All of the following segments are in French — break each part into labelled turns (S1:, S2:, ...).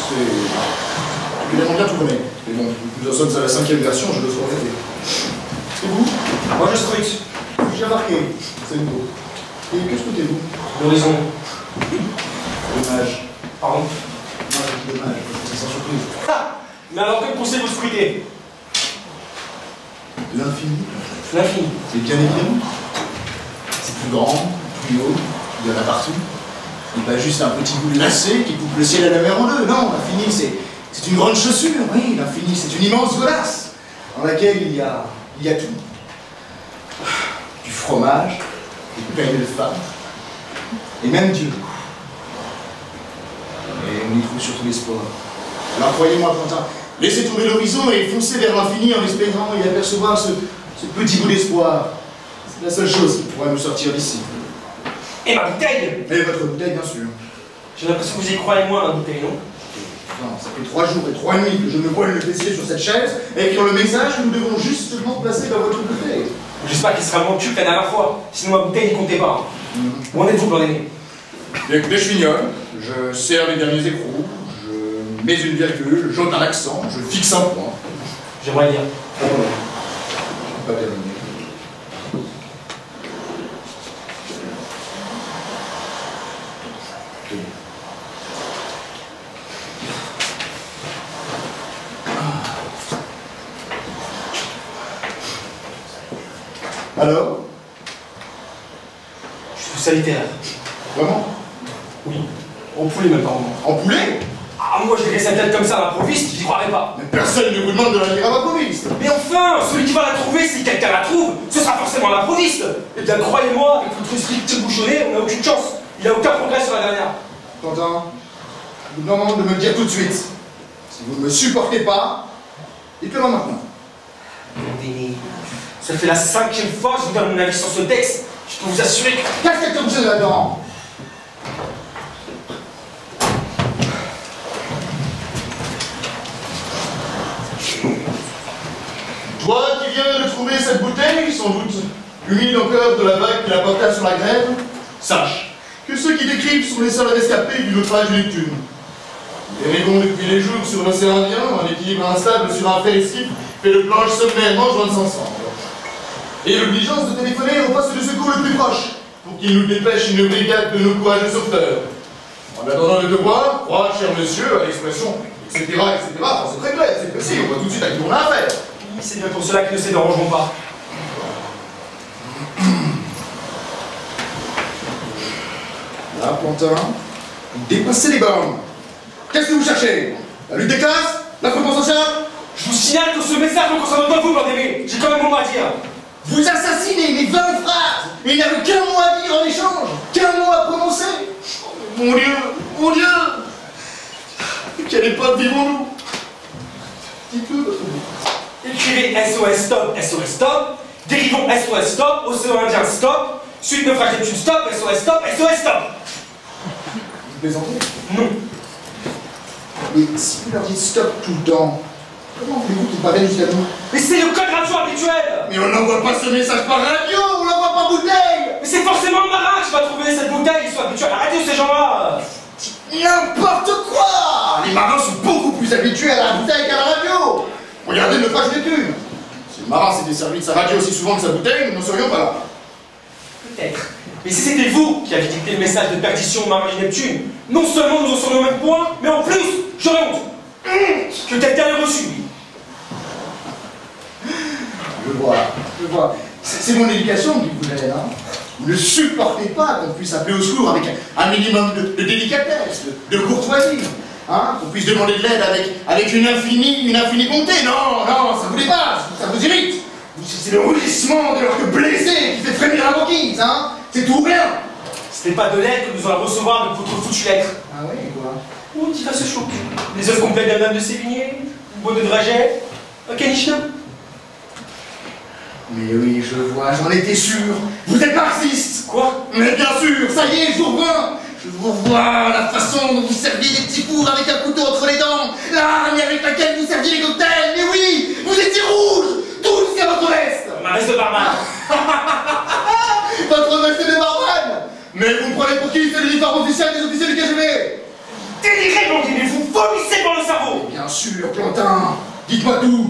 S1: C'est évidemment bien tourné. Mais bon, nous en sommes à la 5e version, je dois se regretter. Et vous?
S2: Moi je scrute.
S1: J'ai remarqué, c'est nouveau. Et que scrutez-vous?
S2: L'horizon.
S1: Dommage.
S2: Pardon?
S1: Dommage, c'est sans surprise.
S2: Ah! Mais alors quel conseil vous scrutez?
S1: L'infini.
S2: L'infini.
S1: C'est bien évidemment. C'est plus grand, plus haut, il y en a partout. Ce n'est pas juste un petit bout de lacet qui coupe le ciel et la mer en deux. Non, l'infini, c'est une grande chaussure. Oui, l'infini, c'est une immense godasse dans laquelle il y a tout. Du fromage, des pelles de femmes, et même Dieu. Et on y trouve surtout l'espoir. Alors croyez-moi, Quentin, laissez tomber l'horizon et foncez vers l'infini en espérant y apercevoir ce petit bout d'espoir. C'est la seule chose qui pourrait nous sortir d'ici.
S2: Et ma bouteille?
S1: Et votre bouteille, bien sûr.
S2: J'ai l'impression que vous y croyez moins, ma bouteille, non?
S1: Non, ça fait 3 jours et 3 nuits que je me voile le fessier sur cette chaise et écrire le message que nous devons justement placer dans votre bouteille.
S2: J'espère qu'il sera moins cul que la dernière fois, sinon ma bouteille n'y comptait pas. Où en êtes-vous, Blandéné?
S1: Écoutez, je fignole, je serre les derniers écrous, je mets une virgule, j'ôte un accent, je fixe un point.
S2: J'aimerais lire.
S1: Oh non, je peux pas terminer. Alors?
S2: Je trouve ça littéraire.
S1: Vraiment?
S2: Oui. En poulet, même pas en
S1: En poulet?
S2: Ah, moi, je dirais sa tête comme ça à l'improviste, j'y croirais pas.
S1: Mais personne ne vous demande de la lire à l'improviste.
S2: Mais enfin, celui qui va la trouver, si quelqu'un la trouve, ce sera forcément l'improviste. Et bien, croyez-moi, avec votre esprit petit bouchonné, on n'a aucune chance. Il n'y a aucun progrès sur la dernière.
S1: Quentin, je vous demande de me le dire tout de suite. Si vous ne me supportez pas, dites-le-moi maintenant.
S2: Blandéné, ça fait la 5e fois que je vous donne mon avis sur ce texte. Je peux vous assurer que...
S1: Qu'est-ce que tu fais là-dedans? Toi qui viens de trouver cette bouteille, sans doute humide encore de la vague qui la porta sur la grève, sache que ceux qui décrivent sont les seuls rescapés du naufrage de Neptune. Nous naviguons depuis les jours sur l'océan Indien, un équilibre instable sur un récif fait de planches sommairement jointes ensemble. Et l'obligeance de téléphoner au poste de secours le plus proche, pour qu'il nous dépêche une brigade de nos courageux sauveteurs. En attendant le devoir, crois, cher monsieur, à l'expression, etc., etc., enfin, c'est très clair, c'est précis, on voit tout de suite à qui on a affaire.
S2: Oui, c'est bien pour cela que ne se dérangeront pas.
S1: Là, Quentin, vous dépassez les bornes. Qu'est-ce que vous cherchez? La lutte des classes? La réponse sociale?
S2: Je vous signale que ce message ne concerne pas vous, Blandéné. J'ai quand même mon mot à dire.
S1: Vous assassinez mes 20 phrases et il n'y avait qu'un mot à dire en échange, qu'un mot à prononcer. Oh, mon Dieu, quelle époque vivons-nous? Dites-le, votre vie.
S2: Écrivez SOS stop, SOS stop. Dérivons SOS stop, océan Indien stop. Suite naufrage Neptune stop, SOS stop, SOS stop.
S1: Vous plaisantez?
S2: Non.
S1: Mais si vous leur dites stop tout le temps, comment voulez-vous qu'ils parviennent jusqu'à nous?
S2: Mais c'est le code radio habituel.
S1: Mais on n'envoie pas ce message par radio, on l'envoie par bouteille.
S2: Mais c'est forcément un marin qui va trouver cette bouteille. Ils sont habitués à la radio, ces gens-là.
S1: N'importe quoi! Les marins sont beaucoup plus habitués à la bouteille qu'à la radio! Regardez le naufrage Neptune! Si le marin s'était servi de sa radio aussi souvent que sa bouteille, nous n'en serions pas là.
S2: Peut-être. Mais si c'était vous qui avez dicté le message de perdition au marin du Neptune, non seulement nous en serions au même point, mais en plus, j'aurais honte. Que quelqu'un ait reçu.
S1: Je vois. C'est mon éducation qui vous gêne, hein? Vous ne supportez pas qu'on puisse appeler au secours avec un minimum de délicatesse, de courtoisie, hein? Qu'on puisse demander de l'aide avec une infinie bonté. Non, ça vous dépasse, ça vous irrite. C'est le rugissement de l'orgue blessé qui fait frémir la banquise, hein? C'est tout ou rien.
S2: Ce n'est pas de l'aide que nous allons recevoir de votre foutue lettre.
S1: Ah oui, quoi?
S2: Oh, qui va se choquer. Les œuvres complètes d'un homme de Sévigné, une boîte de dragée, un canichna.
S1: Mais oui, je vois, j'en étais sûr. Vous êtes marxiste.
S2: Quoi?
S1: Mais bien sûr, ça y est, je vous revois. Je vous vois, la façon dont vous serviez des petits fours avec un couteau entre les dents, l'arme avec laquelle vous serviez les cocktails. Mais oui, vous étiez rouge, tout jusqu'à votre veste.
S2: Ma veste de barman.
S1: Votre veste de barman. Mais vous me prenez pour qui? C'est l'uniforme officiel des officiers du KGB.
S2: Délirez, Blandéné, vous vomissez
S1: Bien sûr, Plantin. Dites-moi tout.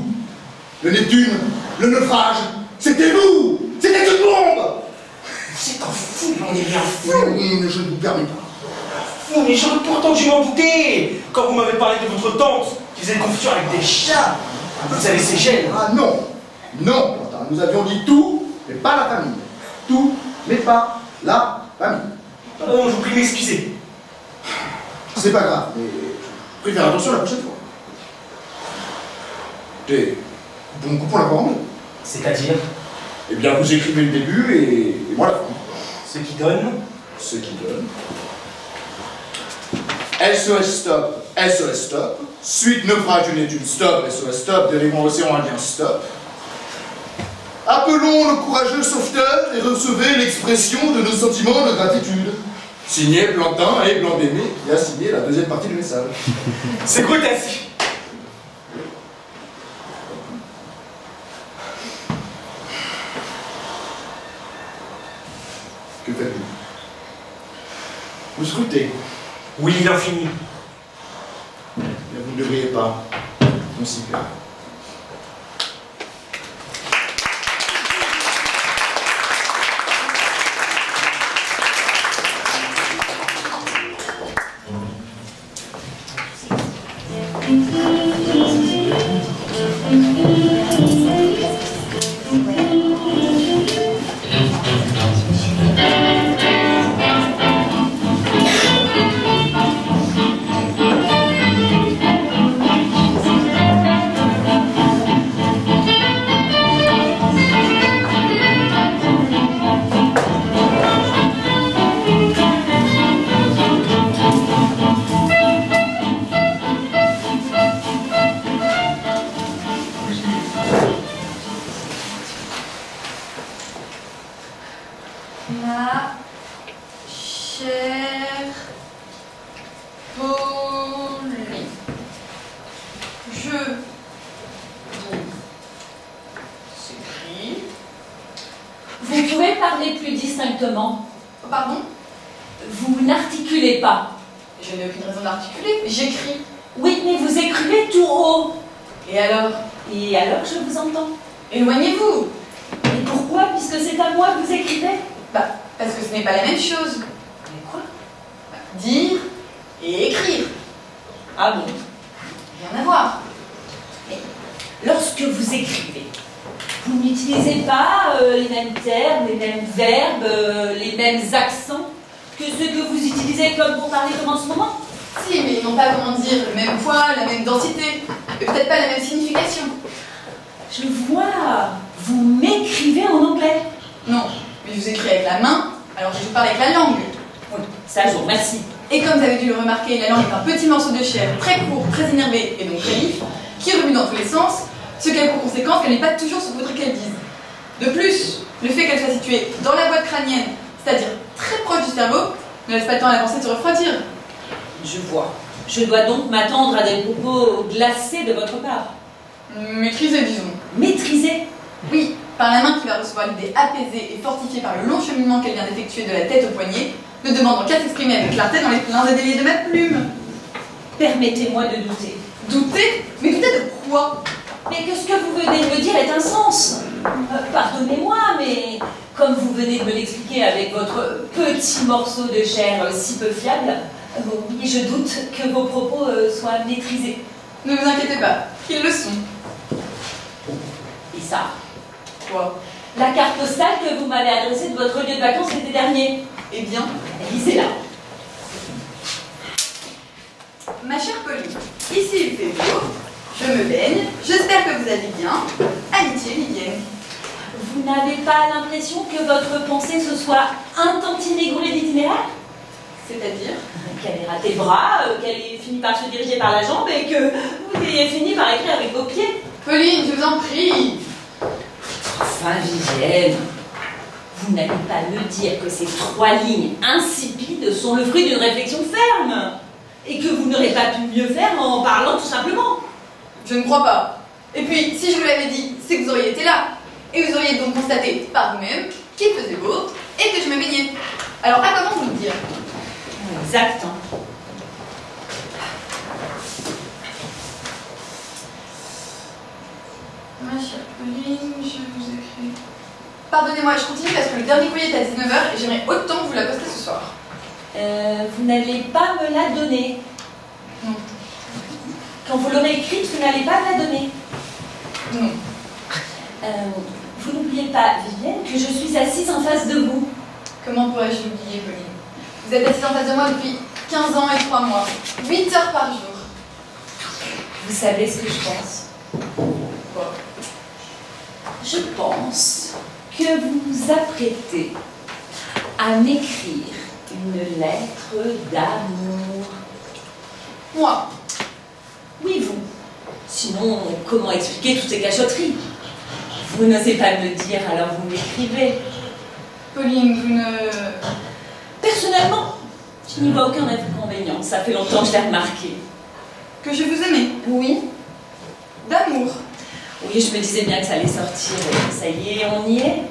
S1: Le Neptune, le naufrage, c'était vous. C'était tout le monde.
S2: Vous êtes un fou, on est bien fou.
S1: Oui, mais je ne vous permets pas.
S2: Fou, mais j'aurais pourtant dû m'en douter. Quand vous m'avez parlé de votre tante, qui faisait des confitures avec des chats. Vous savez, c'est gêne.
S1: Ah non. Non, Plantin. Nous avions dit tout, mais pas la famille. Tout, mais pas la famille.
S2: Je vous prie de m'excuser.
S1: C'est pas grave, mais je préfère attention la prochaine fois. Écoutez, bon, coupons la parole.
S2: C'est-à-dire,
S1: Eh bien, vous écrivez le début et moi la fin.
S2: ce qui donne.
S1: Ce qui donne. SOS stop, SOS stop. Suite naufrage du Neptune stop, SOS stop. Dérivant océan Indien stop. Appelons le courageux sauveteur et recevez l'expression de nos sentiments de gratitude. Signé Plantin et Blanc-Bémé qui a signé la deuxième partie du message.
S2: C'est grotesque.
S1: Que faites-vous? Vous scrutez.
S2: Oui, l'infini.
S1: Mais vous ne devriez pas. On s'y perd.
S3: Ma chère Pauline, je vous écris.
S4: Vous pouvez parler plus distinctement.
S3: Oh, pardon?
S4: Vous n'articulez pas.
S3: Je n'ai aucune raison d'articuler, j'écris.
S4: Oui, mais vous écrivez tout haut.
S3: Et alors?
S4: Et alors, je vous entends.
S3: Éloignez-vous.
S4: Et pourquoi, puisque c'est à moi que vous écrivez?
S3: Bah, parce que ce n'est pas la même chose.
S4: Mais quoi?
S3: Dire et écrire.
S4: Ah bon?
S3: Rien à voir.
S4: Lorsque vous écrivez, vous n'utilisez pas les mêmes termes, les mêmes verbes, les mêmes accents que ceux que vous utilisez comme pour parler comme en ce moment?
S3: Si, mais ils n'ont pas, comment dire, le même poids, la même densité, et peut-être pas la même signification.
S4: Je vois, vous m'écrivez en anglais.
S3: Non, mais je vous écris avec la main, alors je vous parle avec la langue.
S4: Oui, ça je vous remercie.
S3: Et comme vous avez dû le remarquer, la langue est un petit morceau de chair très court, très énervé et donc très vif, qui remue dans tous les sens, ce qui a pour conséquence qu'elle n'est pas toujours ce que vous voudrez qu'elle dise. De plus, le fait qu'elle soit située dans la boîte crânienne, c'est-à-dire très proche du cerveau, ne laisse pas le temps à la pensée de se refroidir.
S4: Je vois. Je dois donc m'attendre à des propos glacés de votre part.
S3: Maîtrisée, disons.
S4: Maîtrisés.
S3: Oui, par la main qui va recevoir l'idée apaisée et fortifiée par le long cheminement qu'elle vient d'effectuer de la tête au poignet, ne demandant qu'à s'exprimer avec clarté dans les pleins et déliés de ma plume.
S4: Permettez-moi de douter.
S3: Douter? Mais douter de quoi?
S4: Mais que ce que vous venez de me dire est un sens. Pardonnez-moi, mais comme vous venez de me l'expliquer avec votre petit morceau de chair si peu fiable, oui, je doute que vos propos soient maîtrisés.
S3: Ne vous inquiétez pas, ils le sont.
S4: Et ça,
S3: Quoi?
S4: la carte postale que vous m'avez adressée de votre lieu de vacances l'été dernier.
S3: Eh bien,
S4: Lisez-la.
S3: ma chère Pauline, ici il fait beau, je me baigne, j'espère que vous allez bien. Amitié Vivienne.
S4: Vous n'avez pas l'impression que votre pensée se soit un tantinet gourée d'itinéraire?
S3: C'est-à-dire?
S4: Qu'elle ait raté le bras, qu'elle ait fini par se diriger par la jambe et que vous ayez fini par écrire avec vos pieds.
S3: Pauline, je vous en prie.
S4: Enfin, Vivienne, vous n'allez pas me dire que ces 3 lignes insipides sont le fruit d'une réflexion ferme et que vous n'aurez pas pu mieux faire en parlant tout simplement.
S3: Je ne crois pas. Et puis, si je vous l'avais dit, c'est que vous auriez été là. Et vous auriez donc constaté par vous-même qu'il faisait beau et que je me baignais. Alors, à comment vous le dire?
S4: Exact.
S3: Pauline, je vous écris. Pardonnez-moi, je continue parce que le dernier courrier est à 19 h et j'aimerais autant vous la poster ce soir.
S4: Vous n'allez pas me la donner.
S3: Non.
S4: Quand vous l'aurez écrite, vous n'allez pas me la donner.
S3: Non.
S4: Vous n'oubliez pas, Vivienne, que je suis assise en face de vous.
S3: Comment pourrais-je l'oublier, Pauline? Vous êtes assise en face de moi depuis 15 ans et 3 mois. 8 heures par jour.
S4: Vous savez ce que je pense?
S3: Quoi?
S4: Je pense que vous vous apprêtez à m'écrire une lettre d'amour.
S3: Moi?
S4: Oui, vous. Sinon, comment expliquer toutes ces cachotteries? Vous n'osez pas me le dire, alors vous m'écrivez.
S3: Pauline, vous ne...
S4: Personnellement, je n'y vois aucun inconvénient. Ça fait longtemps que je l'ai remarqué.
S3: Que je vous aimais?
S4: Oui.
S3: D'amour?
S4: Oui, je me disais bien que ça allait sortir. Et ça y est, on y est.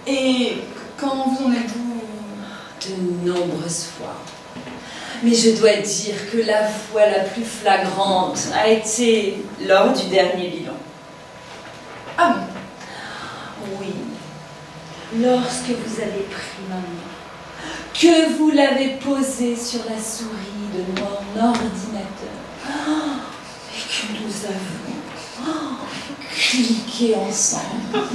S3: Et quand vous en êtes-vous?
S4: De nombreuses fois. Mais je dois dire que la fois la plus flagrante a été lors du dernier bilan.
S3: Ah bon?
S4: Oui. Lorsque vous avez pris ma main, que vous l'avez posée sur la souris de mon ordinateur, et que nous avons cliqué ensemble.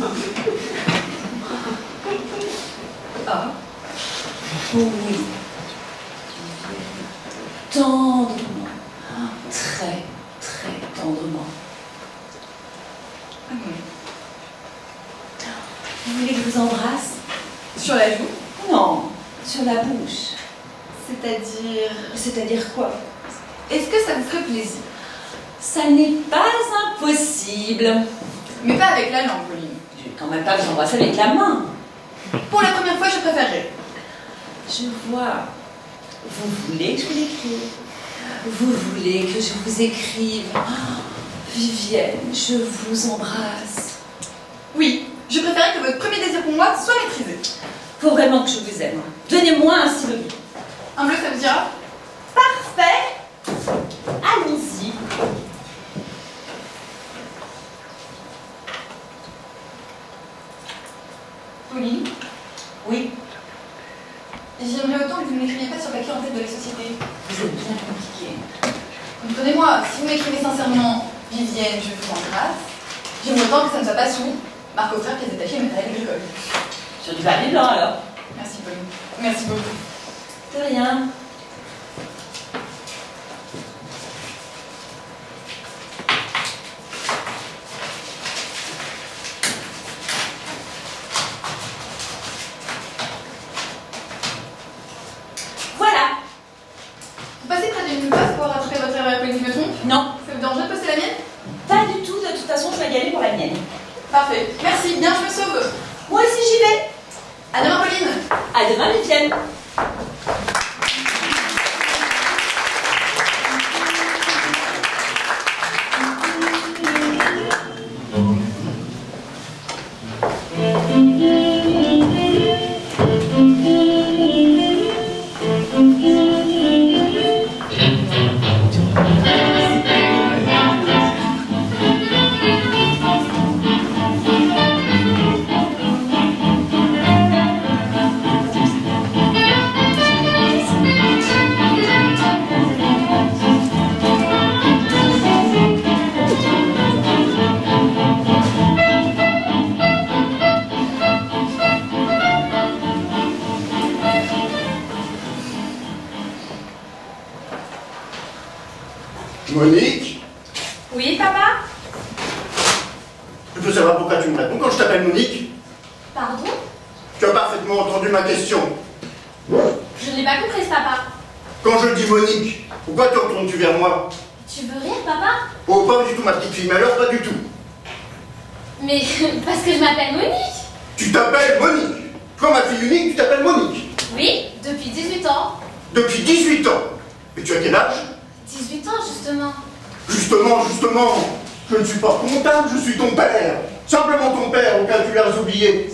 S3: Ah.
S4: Oui. Tendrement. Très, très tendrement.
S3: Ah bon?
S4: Vous voulez que je vous embrasse?
S3: Sur la joue?
S4: Non, sur la bouche.
S3: C'est-à-dire...
S4: C'est-à-dire quoi?
S3: Est-ce que ça vous ferait plaisir?
S4: Ça n'est pas impossible.
S3: Mais pas avec la langue, Pauline.
S4: Je vais quand même pas vous embrasser avec la main.
S3: Pour la première fois, je préférerais.
S4: Je vois. Vous voulez que je vous l'écrive? Vous voulez que je vous écrive? Oh, Vivienne, je vous embrasse.
S3: Oui, je préférais que votre premier désir pour moi soit maîtrisé.
S4: Faut vraiment que je vous aime. Donnez-moi un stylo.
S3: Un bleu, ça vous dira?
S4: Parfait. Allons-y.
S3: Pauline,
S4: Oui,
S3: j'aimerais autant que vous ne m'écriviez pas sur papier en tête de la société.
S4: vous êtes bien compliqué.
S3: Comprenez-moi, si vous m'écrivez sincèrement Vivienne, je vous embrasse, j'aimerais autant que ça ne soit pas sous Marc Auffrère, pièce détachée, matériel agricole.
S4: Sur du papier blanc alors.
S3: Merci, Pauline. Merci beaucoup.
S4: De rien. Voilà.
S3: Vous passez près d'une passe pour rattraper votre erreur, Pauline, si je me trompe?
S4: Non,
S3: Ça vous dérange de poster la mienne?
S4: pas du tout. De toute façon, je vais y aller pour la mienne.
S3: Parfait. Merci, bien, je me sauve.
S4: Moi aussi, j'y vais.
S3: À demain, Pauline.
S4: À demain, Vivienne.
S1: Monique,
S3: Oui, papa?
S1: je peux savoir pourquoi tu me réponds quand je t'appelle Monique?
S3: Pardon?
S1: Tu as parfaitement entendu ma question.
S3: Je n'ai pas compris, papa.
S1: Quand je dis Monique, pourquoi te retournes-tu vers moi?
S3: Tu veux rire, papa?
S1: Oh, pas du tout, ma petite fille, mais alors pas du tout.
S3: Mais parce que je m'appelle Monique.
S1: Tu t'appelles Monique. Toi, ma fille unique, tu t'appelles Monique.
S3: Oui, depuis 18 ans.
S1: Depuis 18 ans. Et tu as quel âge?
S3: 18 ans, justement.
S1: Justement, je ne suis pas comptable, je suis ton père. Simplement ton père, au cas où tu l'as oublié.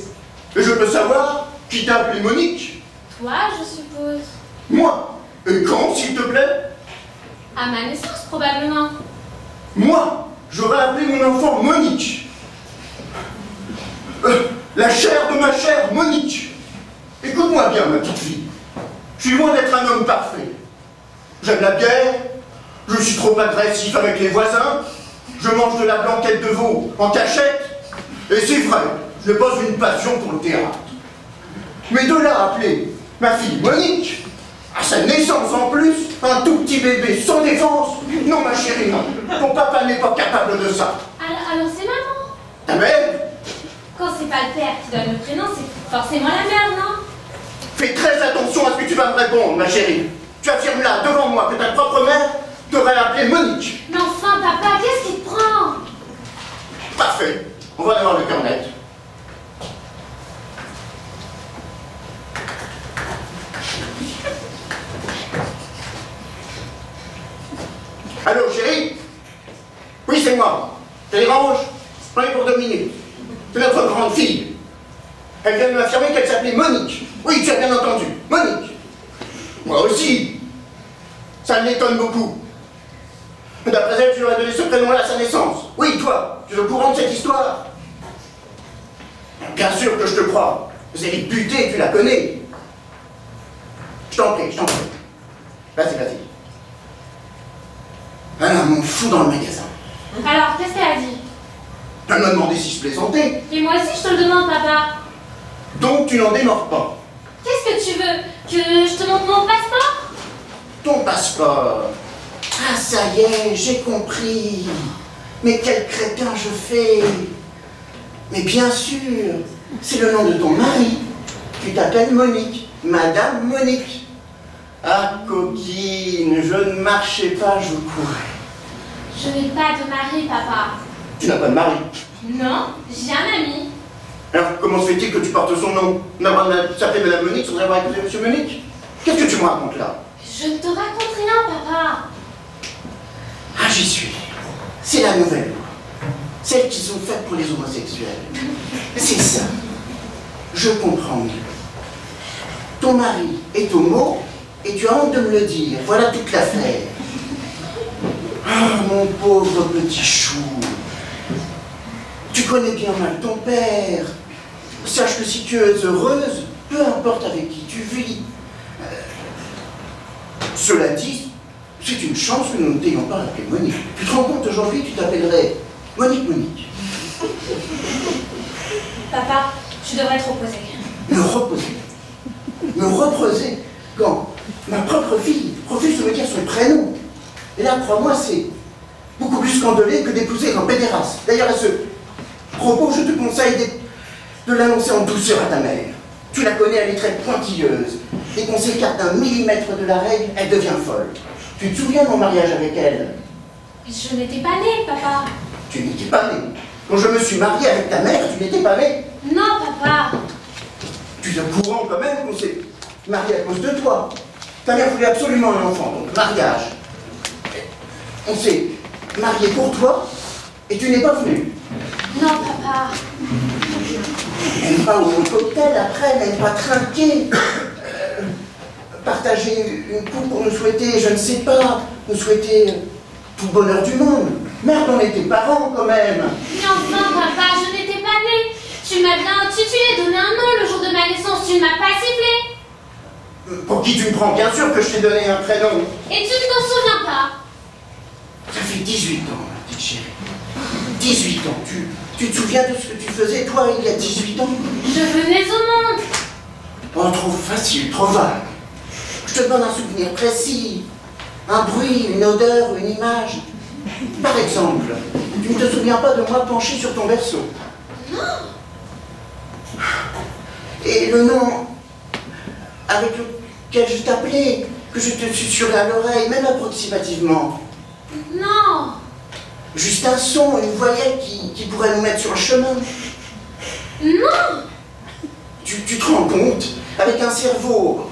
S1: Et je peux savoir qui t'a appelé Monique?
S3: Toi, je suppose.
S1: Moi. Et quand, s'il te plaît?
S3: À ma naissance, probablement.
S1: Moi, j'aurais appelé mon enfant Monique.
S5: La chair de ma chère Monique. Écoute-moi bien, ma petite fille. Je suis loin d'être un homme parfait. J'aime la bière, je suis trop agressif avec les voisins, je mange de la blanquette de veau en cachette, et c'est vrai, je pose une passion pour le théâtre. Mais de là à appeler ma fille Monique, à sa naissance en plus, un tout petit bébé sans défense, non ma chérie, non. Ton papa n'est pas capable de ça.
S6: Alors c'est maman.
S5: Ta mère?
S6: Quand c'est pas le père qui donne le prénom, c'est forcément la mère, non?
S5: Fais très attention à ce que tu vas me répondre, ma chérie. Tu affirmes là, devant moi, que ta propre mère t'aurait appelé Monique.
S6: Mais enfin, papa, qu'est-ce qui te prend?
S5: Parfait. On va avoir le cœur net. Allô, chérie? Oui, c'est moi. Je les range. J'en ai pour 2 minutes. C'est notre grande fille. Elle vient de m'affirmer qu'elle s'appelait Monique. Oui, tu as bien entendu. Monique. Moi aussi. Ça l'étonne beaucoup. D'après elle, tu lui aurais donné ce prénom-là à sa naissance. Oui, toi, tu es au courant de cette histoire? Bien sûr que je te crois. Zélie Buté, tu la connais. Je t'en prie, je t'en prie. Vas-y, vas-y. Elle a mon fou dans le magasin.
S6: Alors, qu'est-ce qu'elle a dit?
S5: Elle m'a demandé si je plaisantais.
S6: Et moi aussi, je te le demande, papa.
S5: Donc tu n'en démords pas.
S6: Qu'est-ce que tu veux? Que je te montre mon passeport?
S5: Ton passeport. Ah, ça y est, j'ai compris. Mais quel crétin je fais. Mais bien sûr, c'est le nom de ton mari. Tu t'appelles Monique. Madame Monique. Ah, coquine, je ne marchais pas, je courais.
S6: Je n'ai pas de mari, papa.
S5: Tu n'as pas de mari.
S6: Non, j'ai un ami.
S5: Alors, comment se fait-il que tu portes son nom? On a le droit de s'appeler Madame Monique sans avoir écouté Monsieur Monique? Qu'est-ce que tu me racontes là?
S6: Je ne te raconte rien, papa.
S5: Ah, j'y suis. C'est la nouvelle loi. Celle qu'ils ont faite pour les homosexuels. C'est ça. Je comprends mieux. Ton mari est homo et tu as honte de me le dire. Voilà toute l'affaire. Ah, mon pauvre petit chou. Tu connais bien mal ton père. Sache que si tu es heureuse, peu importe avec qui tu vis. Cela dit, c'est une chance que nous ne t'ayons pas appelé Monique. Tu te rends compte, aujourd'hui, tu t'appellerais Monique.
S6: Papa, tu devrais te reposer.
S5: Me reposer. Me reposer quand ma propre fille refuse de me dire son prénom. Et là, crois-moi, c'est beaucoup plus scandaleux que d'épouser un pédéraste. D'ailleurs, à ce propos, je te conseille de l'annoncer en douceur à ta mère. Tu la connais, elle est très pointilleuse. Dès qu'on s'écarte d'un millimètre de la règle, elle devient folle. Tu te souviens de mon mariage avec elle?
S6: Je n'étais pas née, papa.
S5: Tu n'étais pas née. Quand je me suis marié avec ta mère, tu n'étais pas née.
S6: Non, papa.
S5: Tu es au courant quand même qu'on s'est marié à cause de toi. Ta mère voulait absolument un enfant, donc mariage. On s'est marié pour toi, et tu n'es pas venu.
S6: Non, papa.
S5: Même pas au cocktail après, même pas trinquer. Partager une coupe pour nous souhaiter, je ne sais pas, nous souhaiter tout le bonheur du monde. Merde, on est tes parents quand même.
S6: Mais enfin, papa, je n'étais pas née. Tu m'as bien intitulé, donné un nom le jour de ma naissance. Tu ne m'as pas sifflé.
S5: Pour qui tu me prends? Bien sûr que je t'ai donné un prénom.
S6: Et tu ne t'en souviens pas.
S5: Ça fait 18 ans, ma petite chérie. 18 ans. Tu te souviens de ce que tu faisais, toi, il y a 18 ans?
S6: Je venais au monde.
S5: Oh, trop facile, trop vague. Je te donne un souvenir précis. Un bruit, une odeur, une image. Par exemple, tu ne te souviens pas de moi penché sur ton berceau?
S6: Non.
S5: Et le nom avec lequel je t'appelais, que je te susurrais à l'oreille, même approximativement.
S6: Non.
S5: Juste un son, une voyelle qui pourrait nous mettre sur le chemin.
S6: Non.
S5: Tu te rends compte? Avec un cerveau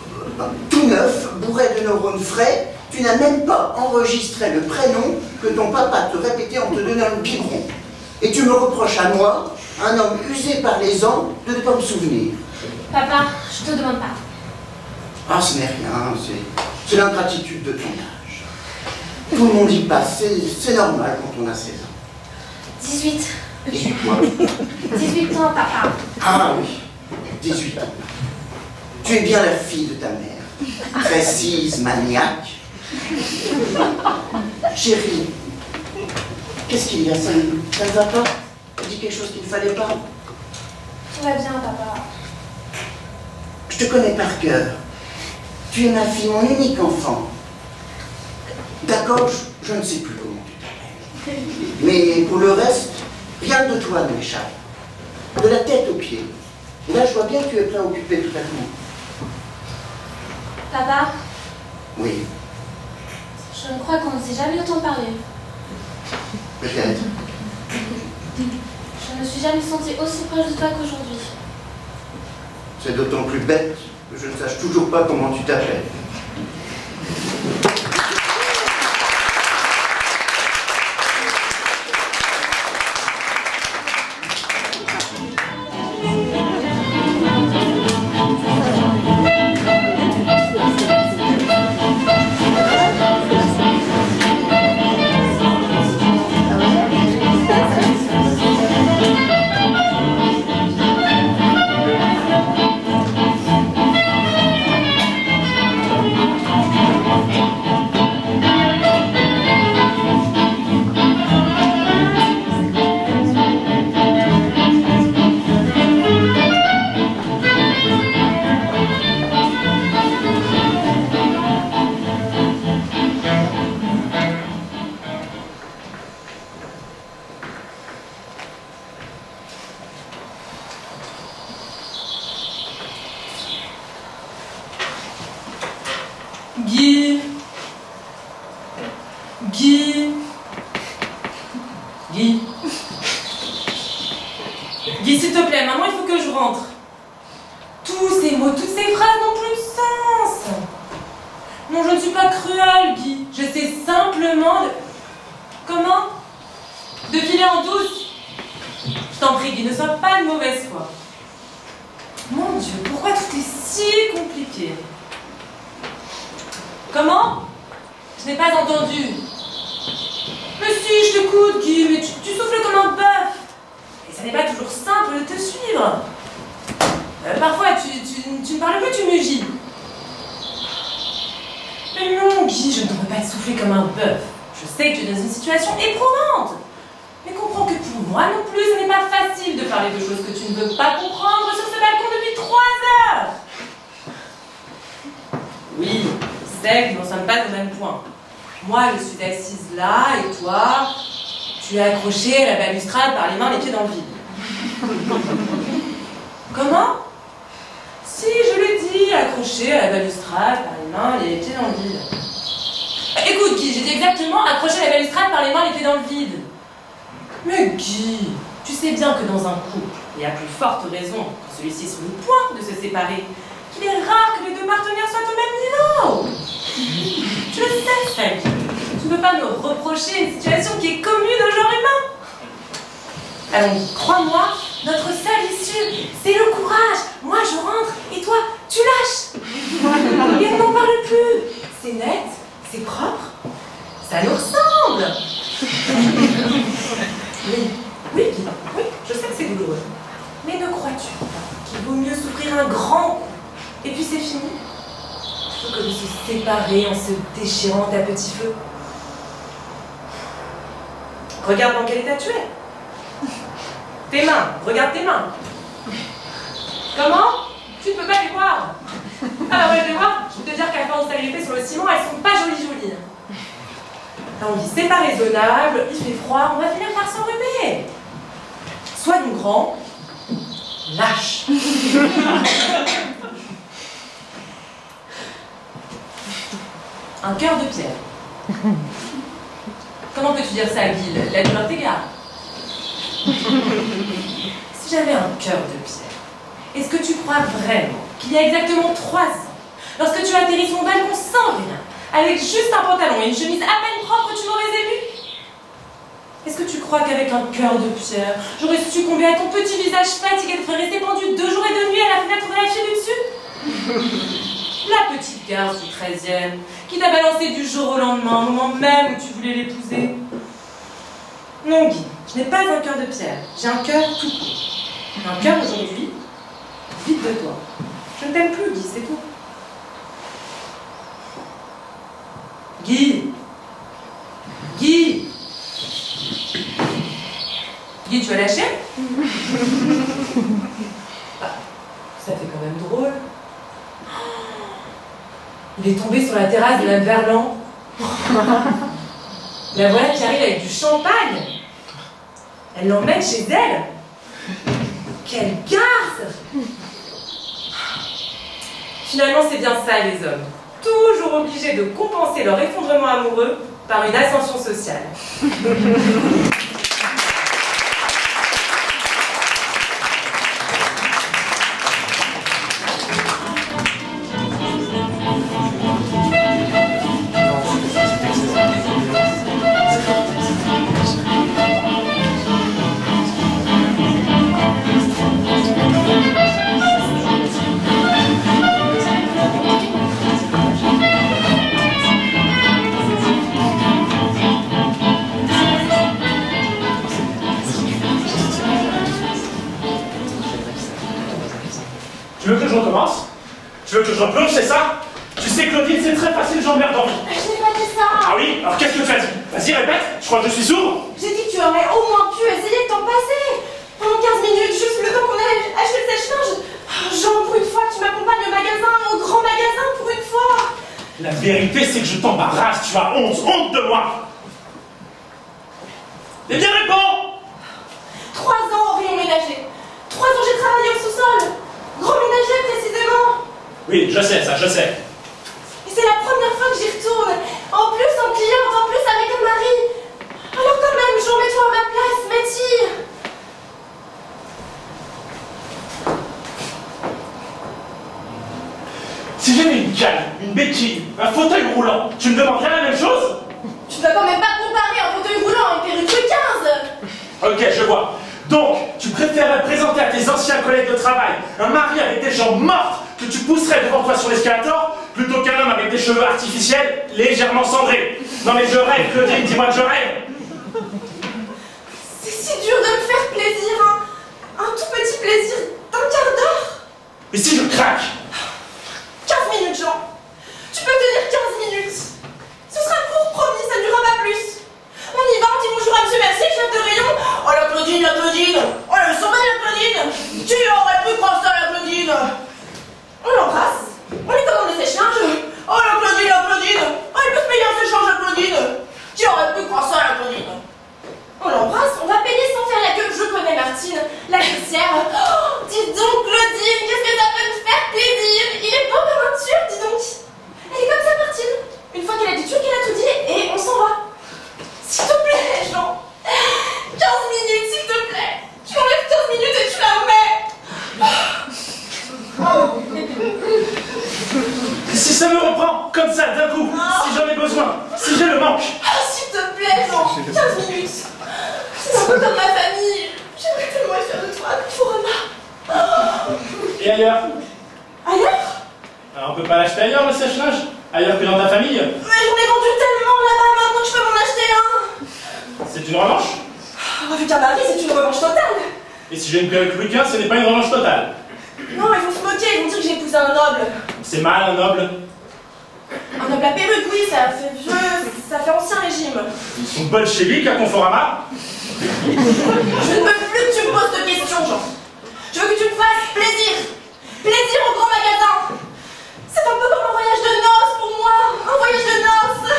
S5: tout neuf, bourré de neurones frais, tu n'as même pas enregistré le prénom que ton papa te répétait en te donnant le biberon. Et tu me reproches à moi, un homme usé par les ans, de ne pas me souvenir.
S6: Papa, je te demande pas.
S5: Ah, ce n'est rien, c'est l'ingratitude de ton âge. Tout le monde y passe, c'est normal quand on a 16 ans.
S6: 18.
S5: 18 quoi?
S6: 18 ans, papa.
S5: Ah oui, 18 ans. Tu es bien la fille de ta mère. Précise, maniaque. Chérie, qu'est-ce qu'il y a? Ça ne va pas? Tu dis quelque chose qu'il ne fallait pas?
S6: Tout va bien, papa.
S5: Je te connais par cœur. Tu es ma fille, mon unique enfant. D'accord, je ne sais plus comment tu t'appelles. Mais pour le reste, rien de toi ne m'échappe. De la tête aux pieds. Et là, je vois bien que tu es préoccupé tout à coup.
S6: Papa,
S5: Oui,
S6: je crois qu'on ne s'est jamais autant parlé.
S5: peut-être.
S6: Je ne me suis jamais sentie aussi proche de toi qu'aujourd'hui.
S5: C'est d'autant plus bête que je ne sache toujours pas comment tu t'appelles.
S3: Guy, s'il te plaît, maman, il faut que je rentre. Tous ces mots, toutes ces phrases n'ont plus de sens. Non, je ne suis pas cruelle, Guy. J'essaie simplement de... Comment? De filer en douce. Je t'en prie, Guy, ne sois pas de mauvaise foi. Mon Dieu, pourquoi tout est si compliqué? Comment? Je n'ai pas entendu. Mais si, je t'écoute, Guy, mais tu souffles comme un bœuf. Et ça n'est pas toujours simple de te suivre. Parfois, tu ne parles plus, tu mugis. Mais non, Guy, je ne devrais pas te souffler comme un bœuf. Je sais que tu es dans une situation éprouvante. Mais comprends que pour moi non plus, ce n'est pas facile de parler de choses que tu ne veux pas comprendre sur ce balcon depuis 3 heures. Oui, c'est que nous n'en sommes pas au même point. Moi, je suis assise là, et toi, tu es accrochée à la balustrade par les mains, les pieds dans le vide. Comment? Si, je l'ai dit, accrochée à la balustrade par les mains, les pieds dans le vide. Écoute, Guy, j'ai dit exactement accrochée à la balustrade par les mains, les pieds dans le vide. Mais Guy, tu sais bien que dans un couple, et à plus forte raison quand celui-ci est sur le point de se séparer, qu'il est rare que les deux partenaires soient au même niveau. Tu le sais, ça, Guy. Tu ne peux pas me reprocher une situation qui est commune au genre humain. Alors, crois-moi, notre seule issue, c'est le courage. Moi, je rentre, et toi, tu lâches. Et on n'en parle plus. C'est net, c'est propre, ça nous ressemble. Oui, oui, Guy, oui, je sais que c'est douloureux. Mais ne crois-tu pas qu'il vaut mieux souffrir un grand coup, et puis c'est fini, plutôt que de se séparer en se déchirant à petit feu? Regarde dans quel état tu es. Tes mains, regarde tes mains. Comment? Tu ne peux pas les voir. Alors, je vais les voir, je peux te dire qu'à force de s'agripper sur le ciment, elles sont pas jolies. Alors, on dit c'est pas raisonnable, il fait froid, on va finir par s'enrhumer. Soyons grands, lâche. Un cœur de pierre. Comment peux-tu dire ça, Guy? La douleur t'égare. Si j'avais un cœur de pierre, est-ce que tu crois vraiment qu'il y a exactement 3 ans, lorsque tu atterris sur mon balcon sans rien, avec juste un pantalon et une chemise à peine propre, tu m'aurais ému? Est-ce que tu crois qu'avec un cœur de pierre, j'aurais succombé à ton petit visage fatigué de te faire rester pendu 2 jours et 2 nuits à la fenêtre de la fille du dessus? La petite garce du 13e, qui t'a balancé du jour au lendemain, au moment même où tu voulais l'épouser. Non, Guy,
S7: Je n'ai pas un cœur de pierre, j'ai un cœur tout court. Un cœur aujourd'hui, vide de toi. Je ne t'aime plus, Guy, c'est tout. Guy! Guy! Guy, tu as lâché? Ça fait quand même drôle. Il est tombé sur la terrasse de la Verlan. La voilà qui arrive avec du champagne. Elle l'emmène chez elle. Quelle garce! Finalement, c'est bien ça, les hommes. Toujours obligés de compenser leur effondrement amoureux par une ascension sociale.
S2: Tu veux que je recommence? Tu veux que je replonge, c'est ça? Tu sais, Claudine, c'est très facile, j'emmerde en vie.
S6: Je n'ai pas dit ça.
S2: Ah oui? Alors qu'est-ce que tu as dit? Vas-y, répète, je crois que je suis sourd.
S7: J'ai dit que tu aurais au moins pu essayer de t'en passer. Pendant 15 minutes, juste le temps qu'on allait acheter le sèche-linge. Jean, pour une fois, tu m'accompagnes au magasin, au grand magasin, pour une fois.
S2: La vérité, c'est que je t'embarrasse, tu as honte de moi. Eh bien, réponds!
S7: 3 ans au rayon ménager. 3 ans j'ai travaillé au sous-sol. Grand ménager, précisément.
S2: Oui, je sais ça, je sais.
S7: Et c'est la première fois que j'y retourne. En plus, en cliente, en plus avec un mari. Alors quand même, Jean, mets-toi à ma place, Mathilde.
S2: Si j'avais une canne, une béquille, un fauteuil roulant, tu me demanderais la même chose?
S3: Tu vas quand même pas comparer un fauteuil roulant à une perruque de 15.
S2: Ok, je vois. Donc, tu préférerais présenter à tes anciens collègues de travail un mari avec des jambes mortes que tu pousserais devant toi sur l'escalator plutôt qu'un homme avec des cheveux artificiels légèrement cendrés. Non mais je rêve, Claudine, dis-moi que je rêve.
S7: C'est si dur de me faire plaisir, hein. Un tout petit plaisir d'un quart d'heure.
S2: Et si je craque?
S7: 15 minutes, Jean. Tu peux tenir 15 minutes. Ce sera court, promis, ça ne durera pas plus. On y va, on dit bonjour à monsieur Mercier, chef de rayon. Oh la Claudine, la Claudine. Oh le sommeil, la Claudine. Tu aurais pu prendre ça, la Claudine. On l'embrasse. On lui commande le sèche-linge. Oh la Claudine, la Claudine. Oh, il peut se payer un sèche-linge, la Claudine. Tu aurais pu prendre ça, la Claudine. On l'embrasse, on va payer sans faire la queue. Je connais Martine, la caissière. Oh, dis donc, Claudine, qu'est-ce que ça peut me faire plaisir. Il est beau comme un turc, dis donc. Elle est comme ça, Martine. Une fois qu'elle a dit tout, qu'elle a tout dit, et on s'en va. S'il te plaît, Jean. 15 minutes, s'il te plaît. Tu enlèves 15 minutes et tu la remets.
S2: Si ça me reprend comme ça d'un coup, si j'en ai besoin, si j'ai le manque.
S7: S'il te plaît, Jean. 15 minutes. C'est un peu comme ma famille. J'aimerais tellement être fière de toi, Forana.
S2: Et ailleurs?
S7: Ailleurs?
S2: Alors on peut pas l'acheter ailleurs le sèche-linge? Ailleurs que dans ta famille?
S7: Mais j'en ai vendu tellement là-bas, maintenant que je peux m'en acheter un.
S2: C'est une revanche?
S7: Avec un mari, c'est une revanche totale.
S2: Et si j'ai une perruque Louis XV, ce n'est pas une revanche totale.
S7: Non, ils vont se moquer, ils vont dire que j'ai épousé un noble.
S2: C'est mal, un noble.
S7: Un noble à perruque, oui, ça fait vieux, ça fait ancien régime.
S2: Ils sont bolcheviques à Conforama.
S7: Je ne veux plus que tu me poses de questions, Jean. Je veux que tu me fasses plaisir. Plaisir au grand magasin. C'est un peu comme un voyage de noces pour moi. Un voyage de noces.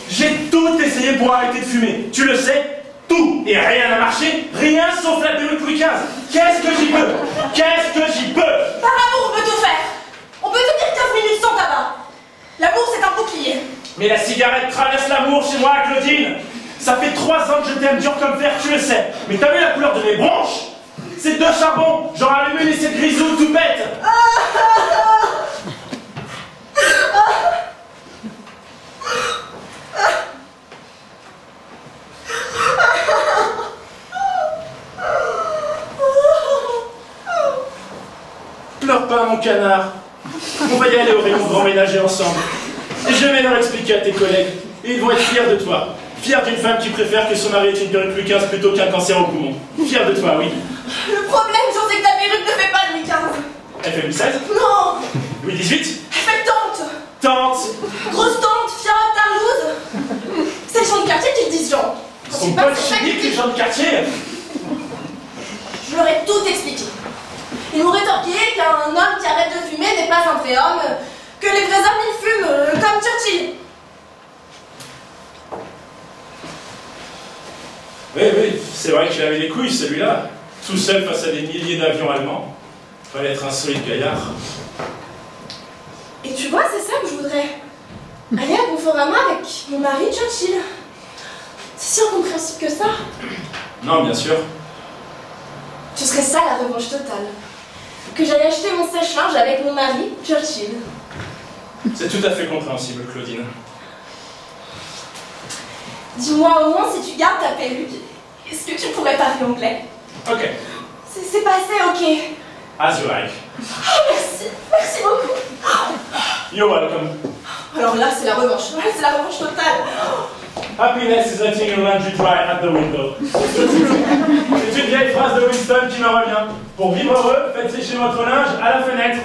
S2: J'ai tout essayé pour arrêter de fumer. Tu le sais, tout. Et rien n'a marché. Rien sauf la perruque Louis XV. Qu'est-ce que j'y peux? Qu'est-ce que j'y peux?
S7: Par amour, on peut tout faire. On peut tenir 15 minutes sans tabac. L'amour, c'est un bouclier.
S2: Mais la cigarette traverse l'amour chez moi, Claudine. Ça fait 3 ans que je t'aime dur comme fer, tu le sais. Mais t'as vu la couleur de mes bronches? C'est 2 charbons. J'aurais allumé laissé de grisou tout bête. Pleure pas, mon canard. On va y aller au rayon grand ménager ensemble. Et je vais leur expliquer à tes collègues. Et ils vont être fiers de toi. Fier d'une femme qui préfère que son mari ait une perruque Louis XV plutôt qu'un cancer au poumon. Fier de toi, oui.
S7: Le problème, j'en sais que ta perruque ne fait pas Louis XV.
S2: Elle fait Louis XVI?
S7: Non.
S2: Louis XVIII?
S7: Elle fait tante.
S2: Tante?
S7: Grosse tante, fière, tarlouse. C'est les gens de quartier qui le disent, Jean.
S2: Ils sont pas chimiques, les gens de quartier.
S7: Je leur ai tout expliqué. Ils m'ont rétorqué qu'un homme qui arrête de fumer n'est pas un vrai homme, que les vrais hommes ils fument, comme Churchill.
S2: Oui, c'est vrai qu'il avait les couilles, celui-là. Tout seul face à des milliers d'avions allemands. Fallait être un solide gaillard.
S7: Et tu vois, c'est ça que je voudrais. Aller à Conforama avec mon mari Churchill. C'est si incompréhensible que ça.
S2: Non, bien sûr.
S7: Ce serait ça la revanche totale. Que j'allais acheter mon sèche-linge avec mon mari Churchill.
S2: C'est tout à fait compréhensible, Claudine.
S7: Dis-moi au moins si tu gardes ta perruque, est-ce que tu pourrais parler anglais?
S2: Ok.
S7: C'est passé, ok.
S2: As you like.
S7: Oh, merci beaucoup.
S2: You're welcome.
S7: Alors là, c'est la revanche. Ouais, c'est la revanche totale.
S2: Happiness is letting your laundry dry at the window. C'est une vieille phrase de Winston qui me revient. Pour vivre heureux, faites sécher votre linge à la fenêtre.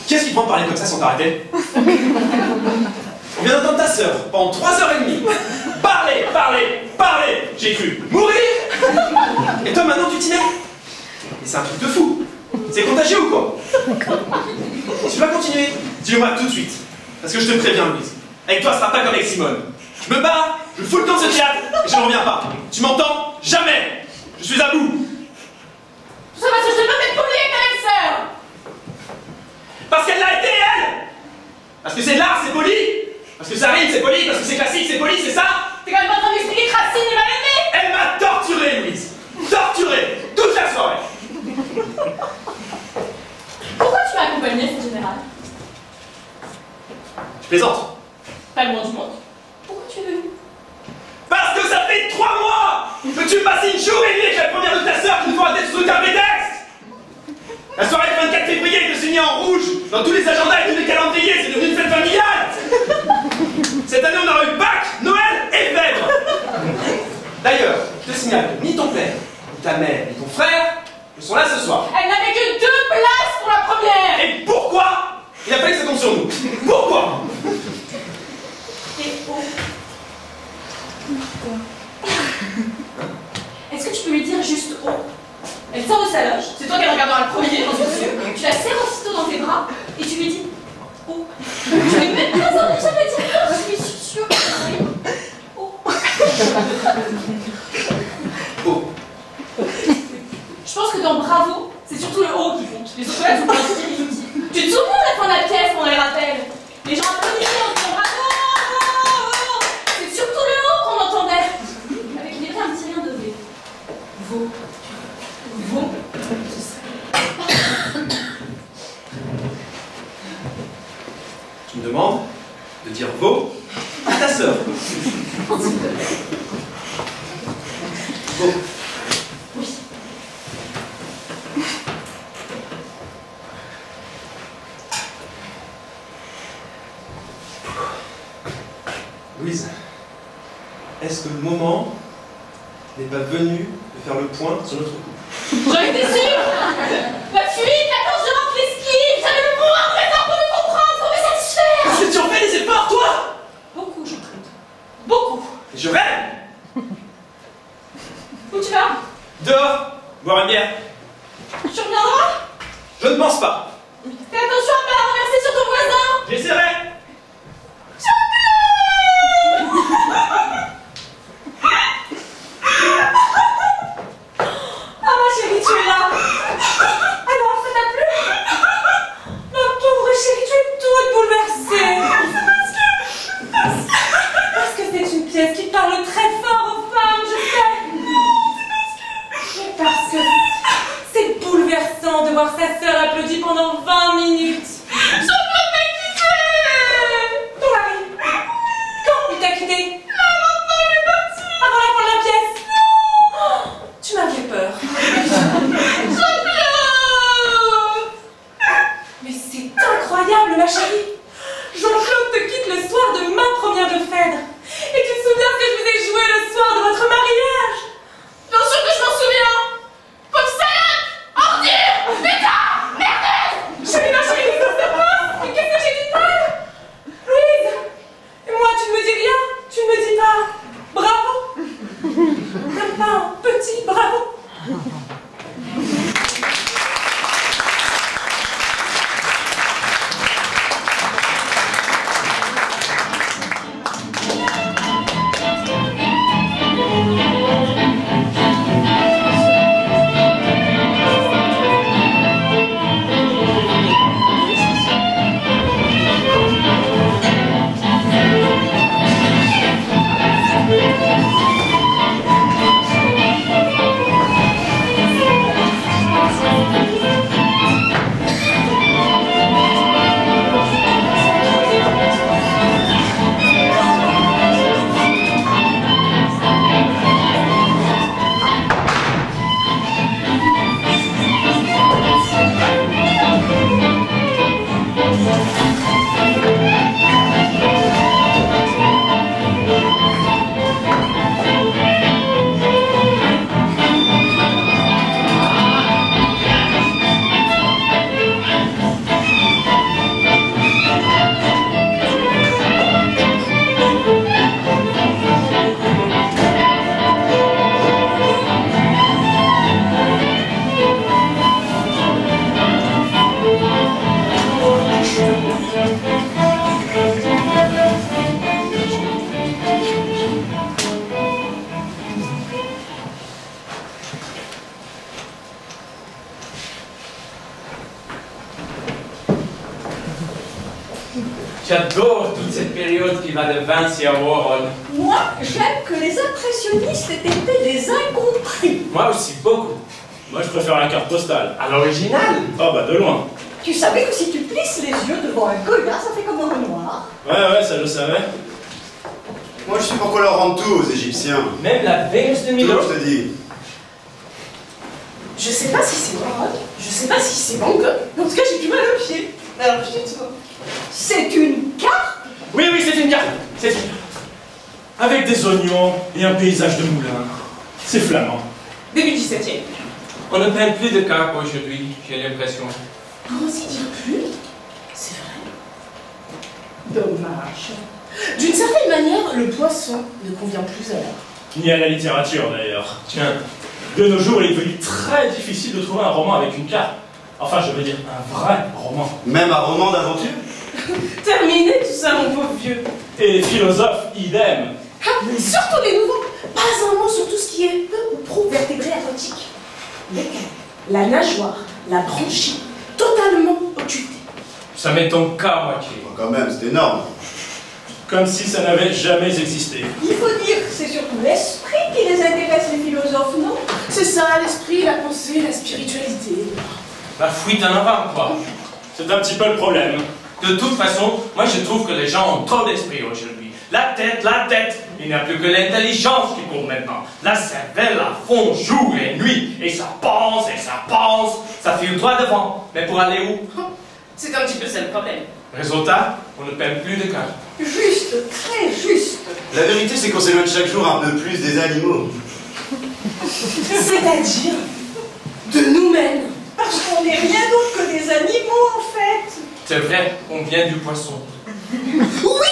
S8: Qu'est-ce qui te prend de parler comme ça sans t'arrêter? On vient d'entendre ta sœur pendant 3h30. Parler. J'ai cru mourir. Et toi maintenant tu t'y mets? Mais c'est un truc de fou. C'est contagieux ou quoi? Tu vas continuer. Dis-moi tout de suite. Parce que je te préviens, Louise. Avec toi, ce sera pas comme avec Simone. Je me barre, je fous le camp de ce théâtre et je ne reviens pas. Tu m'entends? Jamais. Je suis à bout.
S7: Tout ça parce que je te peux mettre poli avec ta belle-sœur.
S8: Parce qu'elle l'a été, elle. Parce que c'est de l'art, c'est poli. Parce que ça rime, c'est poli. Parce que c'est classique, c'est poli, c'est ça?
S7: T'es quand même pas en train d'expliquer que Racine est mal aimé.
S8: Elle m'a torturé, Louise. Torturé. Toute la soirée.
S7: Pourquoi tu m'as accompagné, cette générale?
S8: Je plaisante.
S7: Pas le moins du monde. Pourquoi tu es venu?
S8: Parce que ça fait 3 mois que tu me passes une jour et demi avec la première de ta sœur qui nous font un test sous un prétexte. La soirée du 24 février est signée en rouge dans tous les agendas et tous les calendriers, c'est devenu une fête familiale. Cette année on aura eu Pâques, Noël et Fèvre. D'ailleurs, je te signale que ni ton père, ni ta mère, ni ton frère ne sont là ce soir.
S7: Elle n'avait que 2 places pour la première.
S8: Et pourquoi il a fallu que ça tombe sur nous? Pourquoi?
S7: Et oh. Est-ce que tu peux lui dire juste oh? Elle sort de sa loge, c'est toi qui la regardes dans le premier dans ses yeux, tu la serres aussitôt dans tes bras et tu lui dis oh. Tu n'es même pas envie de jamais dire je suis sûre que ça arrive. Oh.
S8: Oh.
S7: Je pense que dans Bravo, c'est surtout le haut qui compte. Les autres là sont pas inutiles. Tu te souviens de la fin de la pièce qu'on les rappelle? Les gens applaudissaient en disant bravo! C'est surtout le haut qu'on entendait. Avec une épée un petit rien de V. Vaux. Vaux.
S8: Tu me demandes de dire veau à ta sœur. Veau.
S7: Oui.
S8: Louise, est-ce que le moment n'est pas venu de faire le point sur notre couple?
S7: J'en étais sûre! Ma fuite, attends, je rentre l'esquive! J'avais le moindre effort pour me comprendre, pour me satisfaire!
S8: Parce que tu en fais des efforts, toi!
S7: Beaucoup, Gertrude. Beaucoup.
S8: Et je rêve!
S7: Où tu vas?
S8: Dehors, boire une bière.
S7: Tu reviendras?
S8: Je ne pense pas.
S7: Fais attention à ne pas la renverser sur ton voisin!
S8: J'essaierai.
S7: Ah ma chérie, tu es là! Alors, ça t'a plu? Ma pauvre chérie, tu es toute bouleversée! Parce que c'est une pièce qui parle très fort aux femmes, je sais! Mais parce que c'est bouleversant de voir sa sœur applaudie pendant 20 minutes! Je peux t'expliquer! Ton mari! Quand il t'a quitté? Là, maintenant, il est parti! Avant la fin de la pièce? Non! Tu m'as fait peur. Mais c'est incroyable, ma chérie. Jean-Claude te quitte le soir de ma première de Phèdre. Et tu te souviens ce que je vous ai joué le soir de votre mariage? Bien sûr que je m'en souviens. Pauvre salope, ordure, pétard, merdeuse. Chérie, ma chérie, qu'est-ce que ça se passe? Mais qu'est-ce que j'ai dit de mal? Louise, et moi, tu ne me dis rien? Tu ne me dis pas bravo? Même pas un petit bravo?
S8: J'adore toute cette période qui va de Vinci à Warhol.
S4: Moi, j'aime que les impressionnistes aient été des incompris.
S8: Moi aussi, beaucoup.
S2: Moi, je préfère la carte postale.
S8: À l'original.
S2: Oh, bah, de loin.
S4: Tu savais que si tu plisses les yeux devant un Goya, ça fait comme un Renoir?
S2: Ouais, ça je savais.
S5: Moi, je suis pour qu'on leur rende tout aux Égyptiens.
S8: Même la Vénus de
S5: Tout,
S8: Milo.
S5: je te dis.
S7: Je sais pas si c'est Warhol, je sais pas si c'est Van Gogh, mais en tout cas j'ai du mal aux pieds. Alors putain.
S4: C'est une carte?
S2: Oui, c'est une carte. C'est une carte. Avec des oignons et un paysage de moulin. C'est flamand.
S7: Début 17e.
S8: On ne peint plus de cartes aujourd'hui, j'ai l'impression.
S7: Comment s'y dire plus? C'est vrai. Dommage. D'une certaine manière, le poisson ne convient plus à l'art.
S2: Ni à la littérature, d'ailleurs.
S8: Tiens,
S2: De nos jours, il est devenu très difficile de trouver un roman avec une carte. Enfin, je veux dire, un vrai roman.
S5: Même un roman d'aventure?
S7: Terminé tout ça, mon pauvre vieux.
S2: Et les philosophes, idem.
S7: Ah, surtout les nouveaux. Pas un mot sur tout ce qui est peu ou prou vertébré aquatique. L'écaille, la nageoire, la branchie, totalement occultée.
S8: ça m'étonne qu'à moitié.
S5: Quand même, c'est énorme.
S2: Comme si ça n'avait jamais existé.
S4: Il faut dire que c'est surtout l'esprit qui les intéresse, les philosophes, non?
S7: C'est ça, l'esprit, la pensée, la spiritualité.
S8: La fuite en avant, quoi.
S2: C'est un petit peu le problème.
S8: De toute façon, moi je trouve que les gens ont trop d'esprit aujourd'hui. La tête. Il n'y a plus que l'intelligence qui compte maintenant. La cervelle à fond, jour et nuit. Et ça pense. Ça file droit devant. Mais pour aller où?
S7: C'est un petit peu ça le problème.
S8: Résultat, on ne peine plus de cartes.
S4: Juste, très juste.
S5: La vérité, c'est qu'on s'éloigne chaque jour un peu plus des animaux.
S7: C'est-à-dire de nous-mêmes.
S4: Parce qu'on n'est rien d'autre que des animaux, en fait.
S8: C'est vrai, on vient du poisson.
S7: Oui,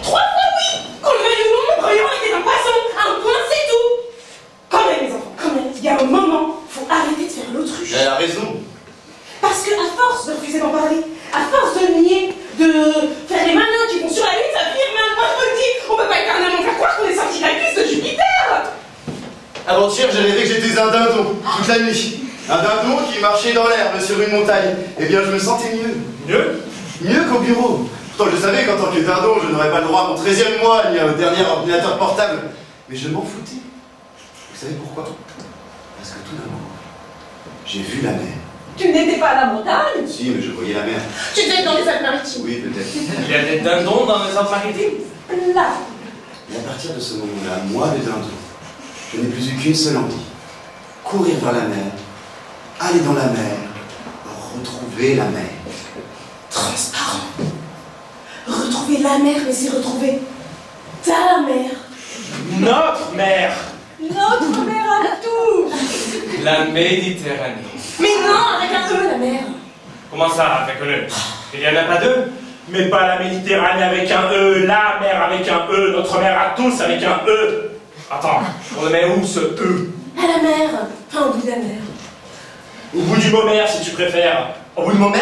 S7: 3 fois oui. Qu'on le veuille ou non, mon croyant était un poisson. Un point, c'est tout. Quand même, les enfants, quand même. Il y a un moment, faut arrêter de faire l'autruche.
S5: Elle a raison.
S7: Parce que à force de refuser d'en parler, à force de nier, de faire les malins qui vont sur la lune, ça finit mal. Moi je me le dis, on peut pas éternellement faire croire qu'on est sorti de la cuisse de Jupiter.
S5: Avant-hier, j'ai rêvé que j'étais un dindon, toute la nuit. Un dindon qui marchait dans l'herbe sur une montagne. Eh bien, je me sentais mieux. Mieux qu'au bureau. Pourtant, je savais qu'en tant que dindon, je n'aurais pas le droit à mon 13e mois, ni au dernier ordinateur portable. Mais je m'en foutais. Vous savez pourquoi? Parce que tout d'un coup, j'ai vu la mer.
S4: Tu n'étais pas à la montagne?
S5: Si, mais je voyais la mer.
S7: Tu devais être dans les Alpes-Maritimes.
S5: Oui, peut-être.
S8: Il y a des dindons dans les Alpes-Maritimes.
S4: Là.
S5: Et à partir de ce moment-là, moi, le dindon, je n'ai plus eu qu'une seule envie. Courir vers la mer, aller dans la mer, retrouver la mer.
S7: Transparent. Retrouver la mer, mais c'est retrouver ta mère.
S2: Notre mère.
S4: Notre mère à tous.
S8: La Méditerranée.
S7: Mais non, avec un E, la mer.
S8: Comment ça, avec un E? Il n'y en a pas deux?
S2: Mais pas la Méditerranée avec un E, la mer avec un E, notre mère à tous avec un E.
S8: Attends, on le met où ce E?
S7: À la mer. Enfin, au bout de la mer.
S2: Au bout du mot mère, si tu préfères.
S5: Au bout de mon mère?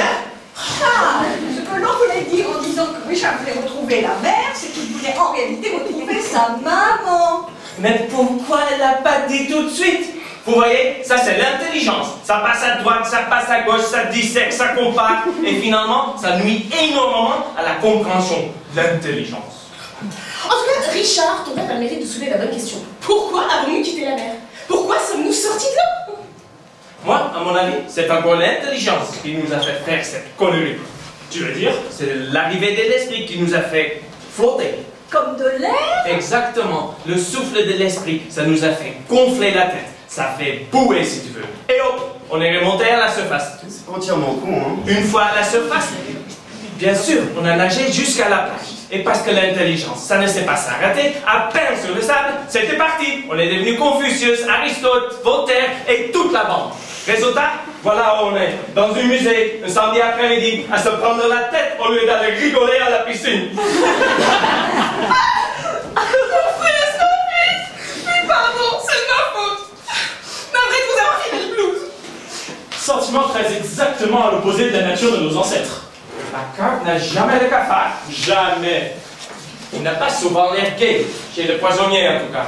S4: Ah, ce que l'on voulait dire en disant que Richard voulait retrouver la mère, c'est qu'il voulait en réalité retrouver sa maman.
S8: Mais pourquoi elle l'a pas dit tout de suite? Vous voyez, ça c'est l'intelligence. Ça passe à droite, ça passe à gauche, ça dissèque, ça compare. Et finalement, ça nuit énormément à la compréhension. L'intelligence.
S7: En tout cas, Richard, ton père a le mérite de soulever la bonne question. Pourquoi avons-nous quitté la mer? Pourquoi sommes-nous sortis de là?
S8: Moi, à mon avis, c'est encore l'intelligence qui nous a fait faire cette connerie.
S2: Tu veux dire?
S8: C'est l'arrivée de l'esprit qui nous a fait flotter.
S4: Comme de l'air.
S8: Exactement. Le souffle de l'esprit, ça nous a fait gonfler la tête. Ça fait bouer, si tu veux. Et hop, on est remonté à la surface.
S5: C'est pas entièrement con, hein.
S8: Une fois à la surface, bien sûr, on a nagé jusqu'à la plage. Et parce que l'intelligence, ça ne s'est pas s'arrêter, à peine sur le sable, c'était parti. On est devenu Confucius, Aristote, Voltaire et toute la bande. Résultat, voilà où on est, dans un musée, un samedi après-midi, à se prendre la tête au lieu d'aller rigoler à la piscine.
S7: Pardon, c'est de ma faute. Navré de vous avoir filé le blues.
S2: Sentiment très exactement à l'opposé de la nature de nos ancêtres.
S8: La carte n'a jamais de cafard.
S2: Jamais.
S8: Il n'a pas souvent l'air gay, chez le poissonnier en tout cas.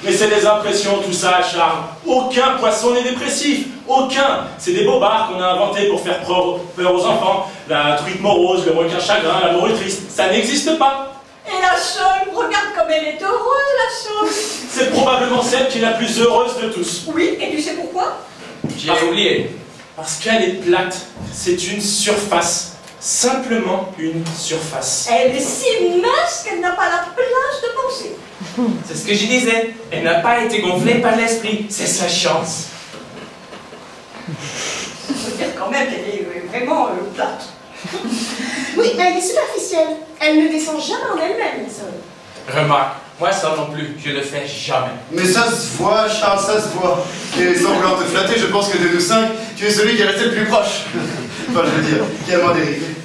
S2: Mais c'est des impressions, tout ça, Charles. Aucun poisson n'est dépressif. Aucun. C'est des bobards qu'on a inventés pour faire peur aux enfants. La truite morose, le requin chagrin, l'amour triste. Ça n'existe pas.
S7: Et la Chaume, regarde comme elle est heureuse, la Chaume.
S2: C'est probablement celle qui est la plus heureuse de tous.
S7: Oui, et tu sais pourquoi?
S8: J'ai oublié.
S2: Parce qu'elle est plate. C'est une surface. Simplement une surface.
S7: Elle est si mince qu'elle n'a pas la place de penser.
S8: C'est ce que je disais. Elle n'a pas été gonflée par l'esprit. C'est sa chance.
S7: Il faut dire quand même qu'elle est vraiment plate.
S9: Oui, mais elle est superficielle. Elle ne descend jamais en elle-même, la sœur.
S8: Remarque, moi ça non plus, je le fais jamais.
S1: Mais ça se voit, Charles, ça se voit. Et sans vouloir te flatter, je pense que de nous 5, tu es celui qui est resté le plus proche. Enfin, je veux dire, qui a moins dérivé.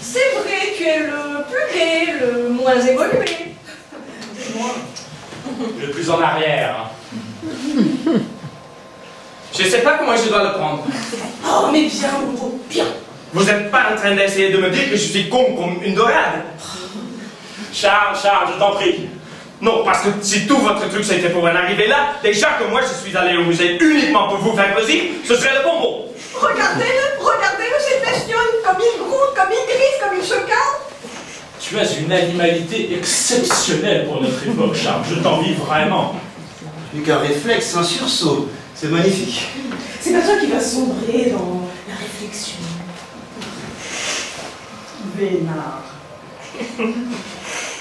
S7: C'est vrai, tu es le plus gai, le moins évolué.
S2: Le plus en arrière.
S8: Je sais pas comment je dois le prendre.
S7: Oh, mais bien, Moreau, bien.
S8: Vous n'êtes pas en train d'essayer de me dire que je suis con comme une dorade.
S2: Charles, je t'en prie.
S8: Non, parce que si tout votre truc c'était pour en arriver là, déjà que moi je suis allé au musée uniquement pour vous faire plaisir, ce serait le bon mot.
S7: Regardez-le, c'est passionne, comme il gronde, comme il griffe, comme il se calme.
S2: Tu as une animalité exceptionnelle pour notre époque, Charles. Je t'envie vraiment.
S1: Plus qu'un réflexe, un sursaut. C'est magnifique.
S9: C'est pas toi qui vas sombrer dans la réflexion. Vénard.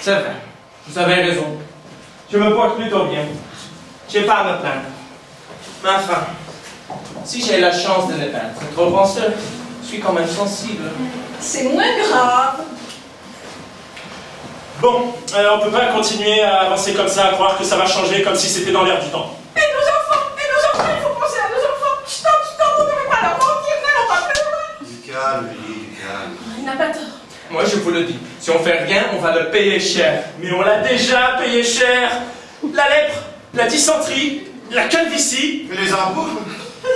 S8: C'est vrai, vous avez raison. Je me porte plutôt bien. J'ai pas à me plaindre. Mais enfin, si j'ai la chance de ne pas être trop penseur, je suis quand même sensible.
S7: C'est moins grave.
S2: Bon, on peut pas continuer à avancer comme ça, à croire que ça va changer comme si c'était dans l'air du temps.
S7: Et nos enfants, il faut penser à nos enfants. Stop, on ne peut pas leur mentir, n'allons pas plus loin.
S1: Du calme, Lily, du calme.
S7: Il n'a pas tort.
S8: Moi je vous le dis, si on fait rien, on va le payer cher.
S2: Mais on l'a déjà payé cher. La lèpre, la dysenterie, la calvitie.
S1: Mais les impôts?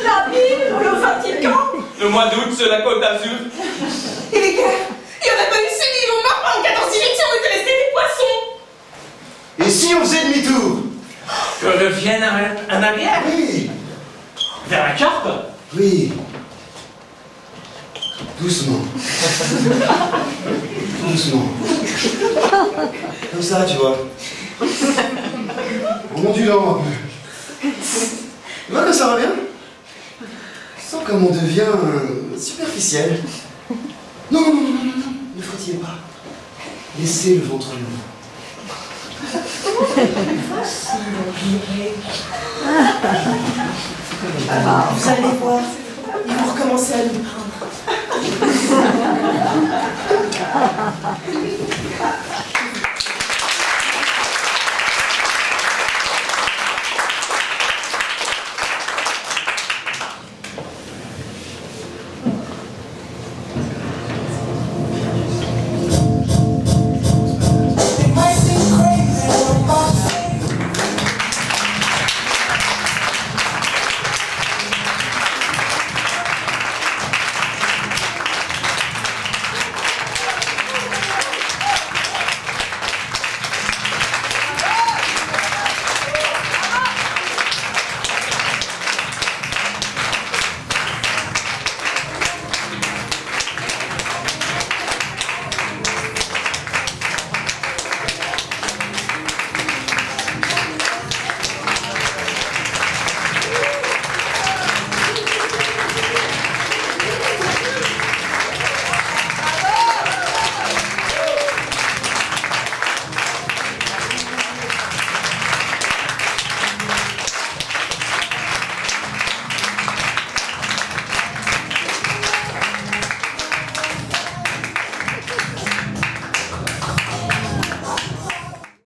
S7: La Bible, le Vatican.
S8: Le mois d'août sur la côte d'Azur.
S7: Et les gars, il n'y aurait pas eu 6 millions morts en 14 élections, on était restés des poissons.
S1: Et si on faisait demi-tour?
S8: Que revienne en arrière.
S1: Oui.
S2: Vers la carpe.
S1: Oui. Doucement. Doucement. Comme ça, tu vois. En ondulant un peu. Tu vois comme ça va bien? Sans comme on devient superficiel. Non, ne frottillez pas. Laissez le ventre lourd.
S9: Vous allez voir, ils vont recommencer à nous prendre.